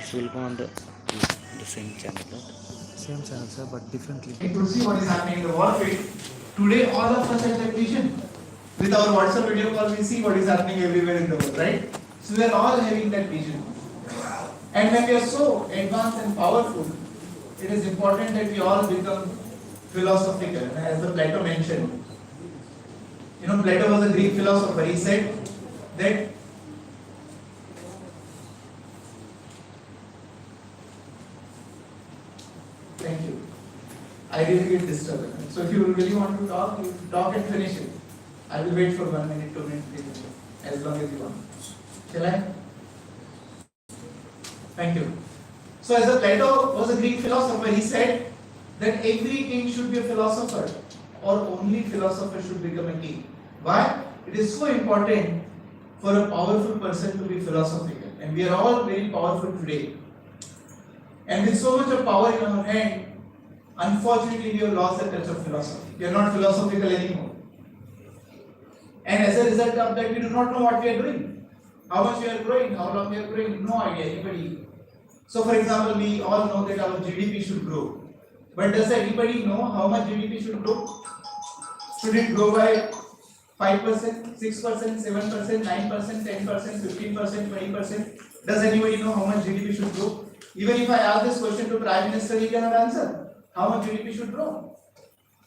This will go on the same channel, right? Same channel, sir, but differently. You could see what is happening in the warfare. Today, all of us have that vision. With our WhatsApp video call, we see what is happening everywhere in the world, right? So we are all having that vision. And when we are so advanced and powerful, it is important that we all become philosophical. As the Plato mentioned, Plato was a Greek philosopher. He said that thank you. I really get disturbed. So if you really want to talk, you talk and finish it. I will wait for 1 minute, 2 minutes, 3 minutes, as long as you want. Shall I? Thank you. So as a Plato was a Greek philosopher, he said that every king should be a philosopher, or only philosopher should become a king. Why? It is so important for a powerful person to be philosophical, and we are all very powerful today. And with so much of power in our hand, unfortunately we have lost the touch of philosophy. We are not philosophical anymore. And as a result of that, we do not know what we are doing. How much we are growing, how long we are growing, no idea, anybody. So for example, we all know that our GDP should grow. But does anybody know how much GDP should grow? Should it grow by 5%, 6%, 7%, 9%, 10%, 15%, 20%? Does anybody know how much GDP should grow? Even if I ask this question to Prime Minister, he cannot answer. How much GDP should grow?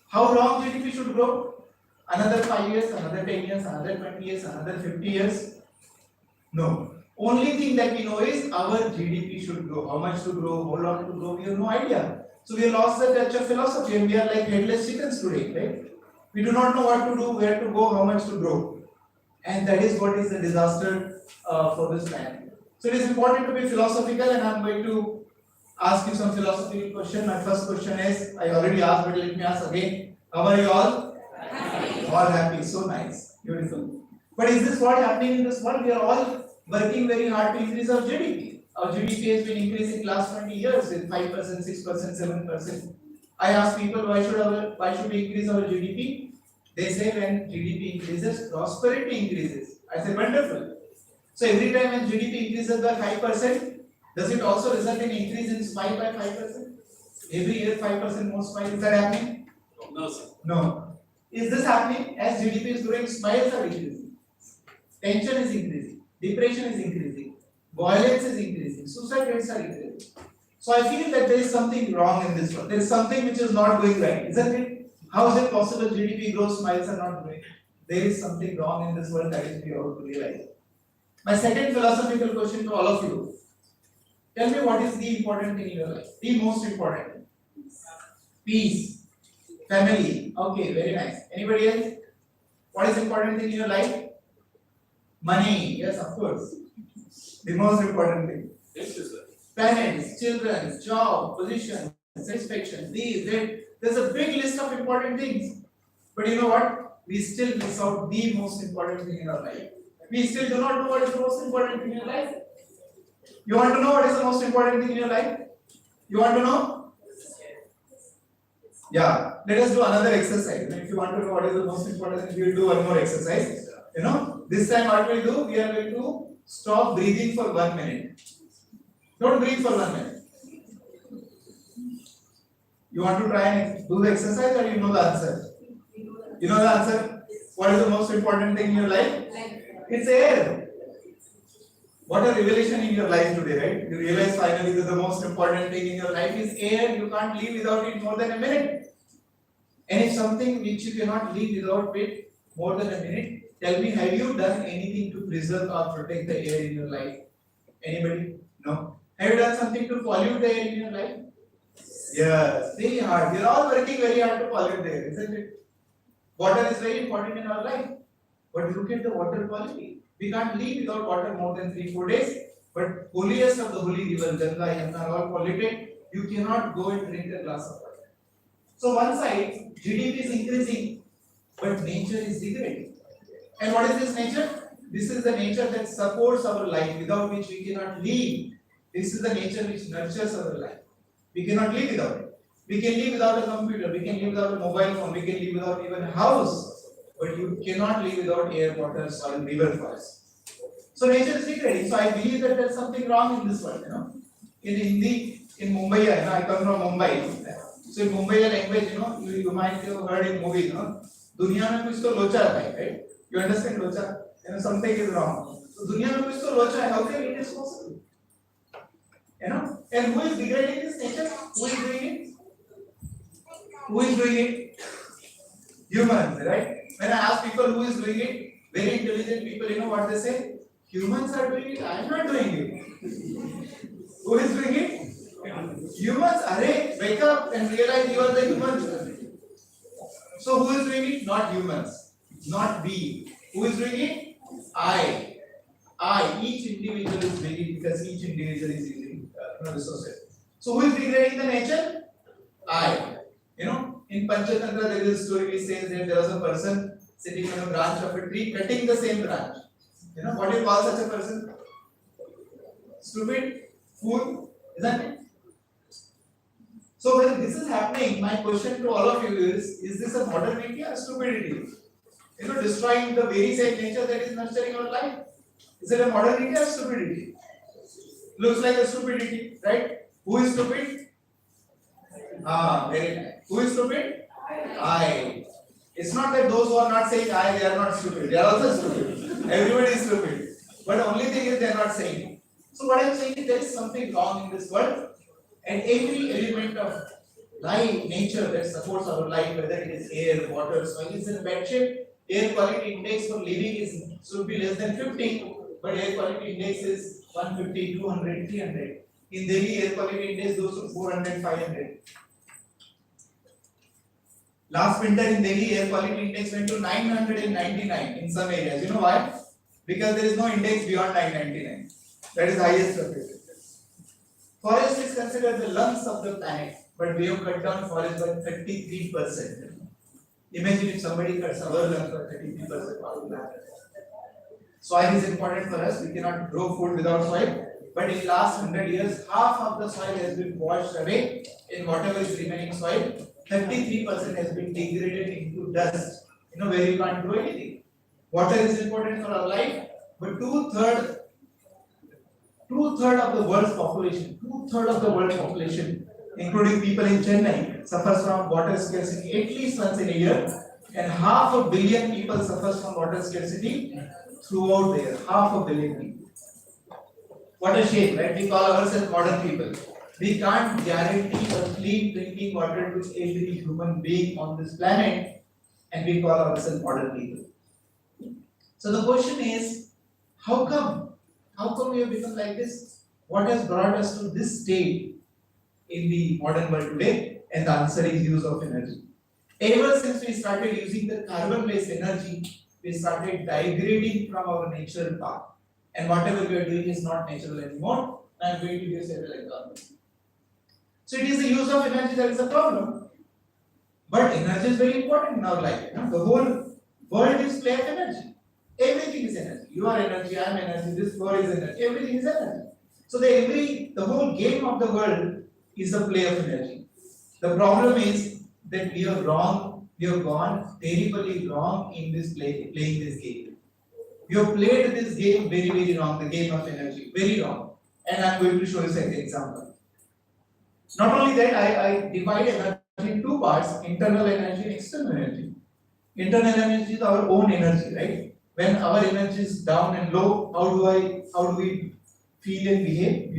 How long GDP should grow? Another 5 years, another 10 years, another 20 years, another 50 years? No. Only thing that we know is our GDP should grow. How much to grow, how long to grow, we have no idea. So we have lost the touch of philosophy and we are like headless chickens today, right? We do not know what to do, where to go, how much to grow. And that is what is the disaster for this planet. So it is important to be philosophical, and I am going to ask you some philosophical question. My first question is, I already asked, but let me ask again. How are you all? Happy. All happy, so nice, beautiful. But is this what happening in this world? We are all working very hard to increase our GDP. Our GDP has been increasing last 20 years with 5%, 6%, 7%. I ask people, why should we increase our GDP? They say when GDP increases, prosperity increases. I say wonderful. So every time when GDP increases by 5%, does it also result in increase in smile by 5%? Every year 5% more smile. Is that happening? No, sir. No. Is this happening? As GDP is growing, smiles are increasing. Tension is increasing. Depression is increasing. Violence is increasing. Suicide rates are increasing. So I feel that there is something wrong in this world. There is something which is not going right, isn't it? How is it possible GDP grows, smiles are not growing? There is something wrong in this world that is we have to realize. My second philosophical question to all of you. Tell me, what is the important thing in your life? The most important thing. Peace. Family. Okay, very nice. Anybody else? What is important thing in your life? Money. Yes, of course. The most important thing. Yes, sir. Parents, children, job, position, satisfaction, these, that. There's a big list of important things. But you know what? We still miss out the most important thing in our life. We still do not know what is the most important thing in your life. You want to know what is the most important thing in your life? You want to know? Yeah. Let us do another exercise. If you want to know what is the most important thing, we will do one more exercise. This time what we will do, we are going to stop breathing for 1 minute. Don't breathe for 1 minute. You want to try and do the exercise, or you know the answer? You know the answer? What is the most important thing in your life? It's air. What a revelation in your life today, right? You realize finally that the most important thing in your life is air. You can't live without it more than a minute. And if something which you cannot live without it more than a minute, tell me, have you done anything to preserve or protect the air in your life? Anybody? No. Have you done something to pollute the air in your life? Yes, very hard. We are all working very hard to pollute the air, isn't it? Water is very important in our life. But look at the water quality. We can't live without water more than 3-4 days. But holiest of the holy river, Ganga, Yamuna are all polluted. You cannot go and drink a glass of water. So one side, GDP is increasing, but nature is degrading. And what is this nature? This is the nature that supports our life, without which we cannot live. This is the nature which nurtures our life. We cannot live without it. We can live without a computer, we can live without a mobile phone, we can live without even a house. But you cannot live without air, water, soil, river, forest. So nature is degrading. So I believe that there's something wrong in this world, in Hindi, in Mumbai, I come from Mumbai. So in Mumbai language, you might have heard in movies, दुनिया में कुछ तो लोचा है, right? You understand locha? Something is wrong. So दुनिया में कुछ तो लोचा है. How can it is possible? And who is degrading this nature? Who is doing it? Who is doing it? Humans, right? When I ask people who is doing it, very intelligent people, you know what they say? Humans are doing it. I am not doing it. Who is doing it? Humans. Array, wake up and realize you are the humans. So who is doing it? Not humans, not we. Who is doing it? I. Each individual is doing it because each individual is using resources. So who is degrading the nature? I. In Panchatantra there is a story which says that there was a person sitting on a branch of a tree cutting the same branch. What do you call such a person? Stupid? Fool? Isn't it? So when this is happening, my question to all of you is this a modernity or stupidity? Destroying the very same nature that is nurturing our life. Is it a modernity or stupidity? Looks like a stupidity, right? Who is stupid? Very nice. Who is stupid? I. It's not that those who are not saying I, they are not stupid. They are also stupid. Everybody is stupid. But the only thing is they are not saying it. So what I am saying is there is something wrong in this world. And every element of life, nature that supports our life, whether it is air, water, soil, is in bad shape. Air quality index for living should be less than 50, but air quality index is 150, 200, 300. In Delhi, air quality index goes to 400, 500. Last winter in Delhi, air quality index went to 999 in some areas. You know why? Because there is no index beyond 999. That is the highest of it. Forest is considered the lungs of the planet, but we have cut down forest by 33%. Imagine if somebody cuts our lungs by 33%, what will happen? Soil is important for us. We cannot grow food without soil. But in the last 100 years, half of the soil has been washed away. In whatever is remaining soil, 33% has been degraded into dust. Where you can't grow anything. Water is important for our life, but two-thirds of the world's population, including people in Chennai, suffers from water scarcity at least once in a year, and 500 million people suffers from water scarcity throughout the year. 500 million people. What a shame, right? We call ourselves modern people. We can't guarantee a clean drinking water to every human being on this planet, and we call ourselves modern people. So the question is, how come? How come we have become like this? What has brought us to this state in the modern world today? And the answer is use of energy. Ever since we started using the carbon-based energy, we started degrading from our natural path. And whatever we are doing is not natural anymore. I am going to give several examples. So it is the use of energy that is the problem. But energy is very important in our life. The whole world is play of energy. Everything is energy. You are energy, I am energy, this world is energy, everything is energy. So the whole game of the world is the play of energy. The problem is that we are wrong, we have gone terribly wrong in this playing this game. We have played this game very, very wrong, the game of energy, very wrong. And I am going to show you an example. Not only that, I divide energy in two parts, internal energy and external energy. Internal energy is our own energy, right? When our energy is down and low, how do we feel and behave?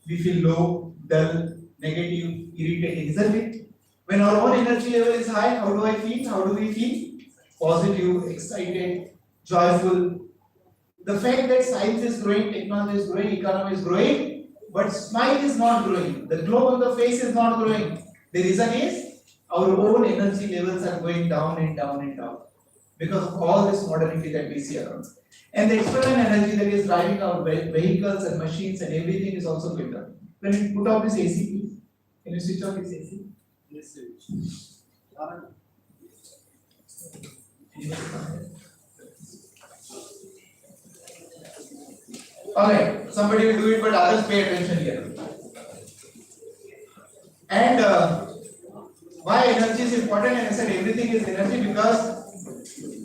We feel low, dull, negative, irritating, isn't it? When our own energy level is high, how do I feel? How do we feel? Positive, excited, joyful. The fact that science is growing, technology is growing, economy is growing, but smile is not growing. The glow on the face is not growing. The reason is our own energy levels are going down and down and down, because of all this modernity that we see around. And the external energy that is driving our vehicles and machines and everything is also going down. Can you put off this AC, please? Can you switch off this AC? Yes, sir. Alright, somebody will do it, but others pay attention here. And why energy is important? And I said everything is energy because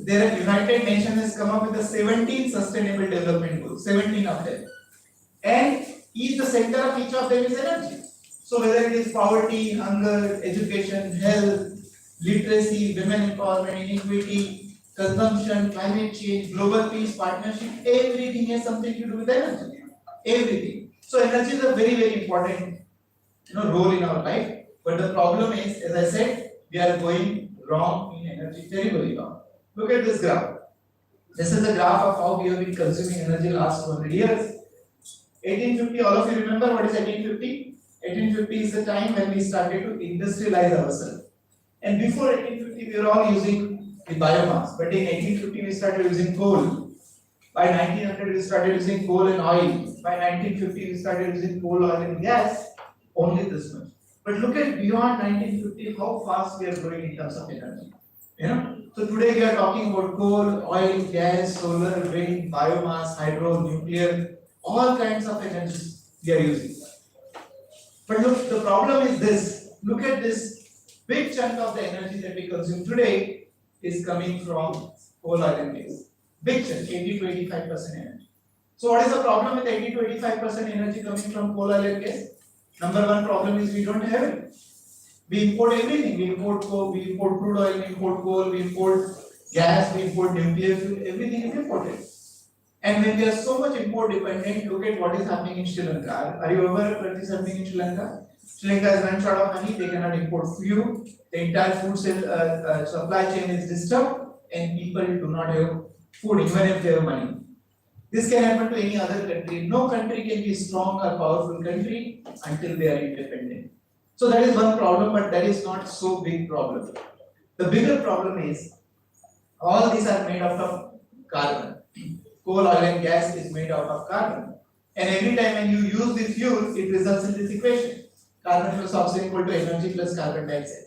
the United Nations has come up with the 17 Sustainable Development Goals, 17 of them. And Each the center of each of them is energy. So whether it is poverty, hunger, education, health, literacy, women empowerment, inequity, consumption, climate change, global peace, partnership, everything has something to do with energy. Everything. So energy is a very, very important role in our life. But the problem is, as I said, we are going wrong in energy, terribly wrong. Look at this graph. This is a graph of how we have been consuming energy last 200 years. 1850, all of you remember what is 1850? 1850 is the time when we started to industrialize ourselves. And before 1850, we were all using the biomass. But in 1850, we started using coal. By 1900, we started using coal and oil. By 1950, we started using coal, oil, and gas. Only this much. But look at beyond 1950, how fast we are growing in terms of energy. So today we are talking about coal, oil, gas, solar, wind, biomass, hydro, nuclear, all kinds of energy we are using. But look, the problem is this. Look at this big chunk of the energy that we consume today is coming from coal, oil, and gas. Big chunk, 80 to 85% energy. So what is the problem with 80 to 85% energy coming from coal, oil, and gas? Number one problem is we don't have it. We import everything. We import coal, we import crude oil, we import coal, we import gas, we import nuclear fuel, everything is imported. And when we are so much import dependent, look at what is happening in Sri Lanka. Are you aware of what is happening in Sri Lanka? Sri Lanka has run short of money, they cannot import fuel, the entire food supply chain is disturbed, and people do not have food even if they have money. This can happen to any other country. No country can be strong or powerful country until they are independent. So that is one problem, but that is not so big problem. The bigger problem is all these are made out of carbon. Coal, oil, and gas is made out of carbon. And every time when you use the fuel, it results in this equation. Carbon plus oxygen equal to energy plus carbon dioxide.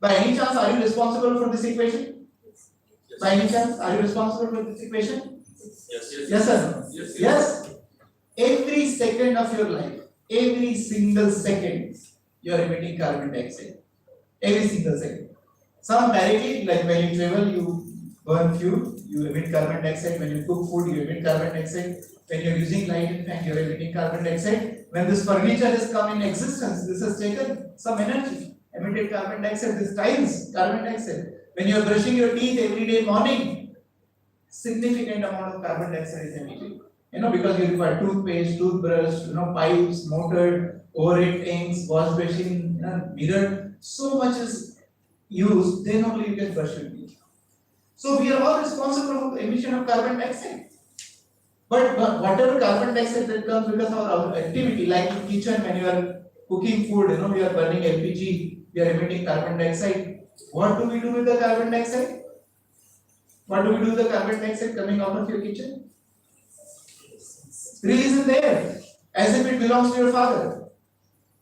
By any chance, are you responsible for this equation? By any chance, are you responsible for this equation? Yes or no? Yes. Every second of your life, every single second, you are emitting carbon dioxide. Every single second. Some directly, like when you travel, you burn fuel, you emit carbon dioxide. When you cook food, you emit carbon dioxide. When you are using light and fan, you are emitting carbon dioxide. When this furniture has come in existence, this has taken some energy, emitted carbon dioxide. This tiles carbon dioxide. When you are brushing your teeth every day morning, significant amount of carbon dioxide is emitted. Because you require toothpaste, toothbrush, pipes, motor, overhead tanks, wash basin, mirror. So much is used, then only you can brush your teeth. So we are all responsible for the emission of carbon dioxide. But whatever carbon dioxide that comes because of our activity, like in kitchen when you are cooking food, we are burning LPG, we are emitting carbon dioxide. What do we do with the carbon dioxide? What do we do with the carbon dioxide coming out of your kitchen? Release in the air, as if it belongs to your father.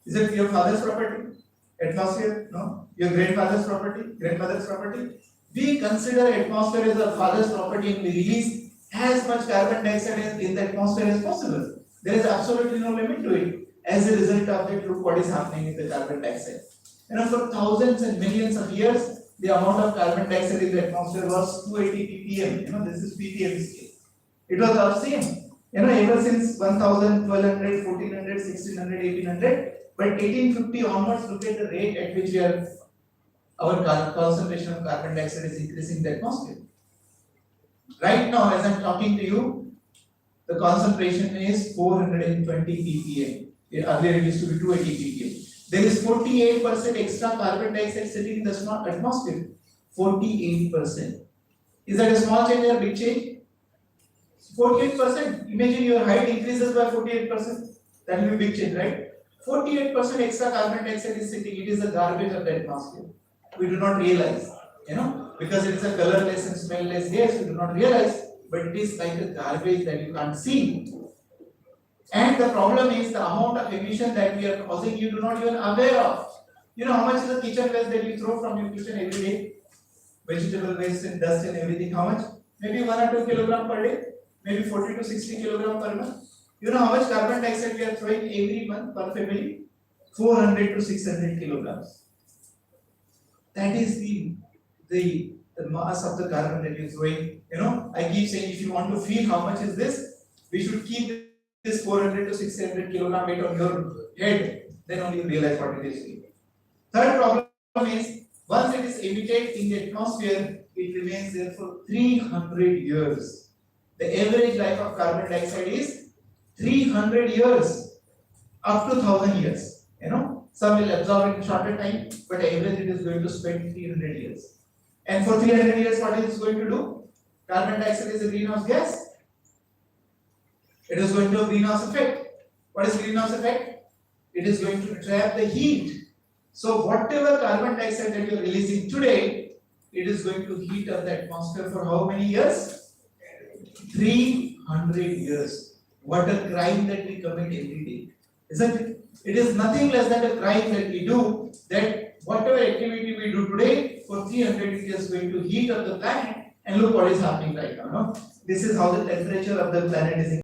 Is it your father's property? Atmosphere? No. Your grandfather's property? Grandmother's property? We consider atmosphere as our father's property and we release as much carbon dioxide in the atmosphere as possible. There is absolutely no limit to it. As a result of it, look what is happening with the carbon dioxide. For thousands and millions of years, the amount of carbon dioxide in the atmosphere was 280 ppm. This is ppm scale. It was our same. Ever since 1000, 1200, 1400, 1600, 1800, but 1850 onwards, look at the rate at which our concentration of carbon dioxide is increasing in the atmosphere. Right now, as I am talking to you, the concentration is 420 ppm. Earlier it used to be 280 ppm. There is 48% extra carbon dioxide sitting in the atmosphere. 48%. Is that a small change or a big change? 48%. Imagine your height increases by 48%. That will be a big change, right? 48% extra carbon dioxide is sitting. It is the garbage of the atmosphere. We do not realize, because it is a colorless and smellless gas. We do not realize, but it is like a garbage that you can't see. And the problem is the amount of emission that we are causing, you do not even aware of. How much is the kitchen waste that you throw from your kitchen every day? Vegetable waste and dust and everything. How much? Maybe 1 or 2 kilogram per day. Maybe 40 to 60 kilogram per month. How much carbon dioxide we are throwing every month per family? 400 to 600 kilograms. That is the mass of the carbon that you are throwing. I keep saying if you want to feel how much is this, we should keep is 400 to 600 kilogram weight on your head, then only you realize what it is doing. Third problem is, once it is emitted in the atmosphere, it remains there for 300 years. The average life of carbon dioxide is 300 years, up to 1000 years. You know, some will absorb in shorter time, but average it is going to spend 300 years. And for 300 years, what is it going to do? Carbon dioxide is a greenhouse gas. It is going to have greenhouse effect. What is greenhouse effect? It is going to trap the heat. So whatever carbon dioxide that you are releasing today, it is going to heat up the atmosphere for how many years? 300 years. What a crime that we commit every day, isn't it? It is nothing less than a crime that we do, that whatever activity we do today, for 300 it is going to heat up the planet, and look what is happening right now. No? This is how the temperature of the planet is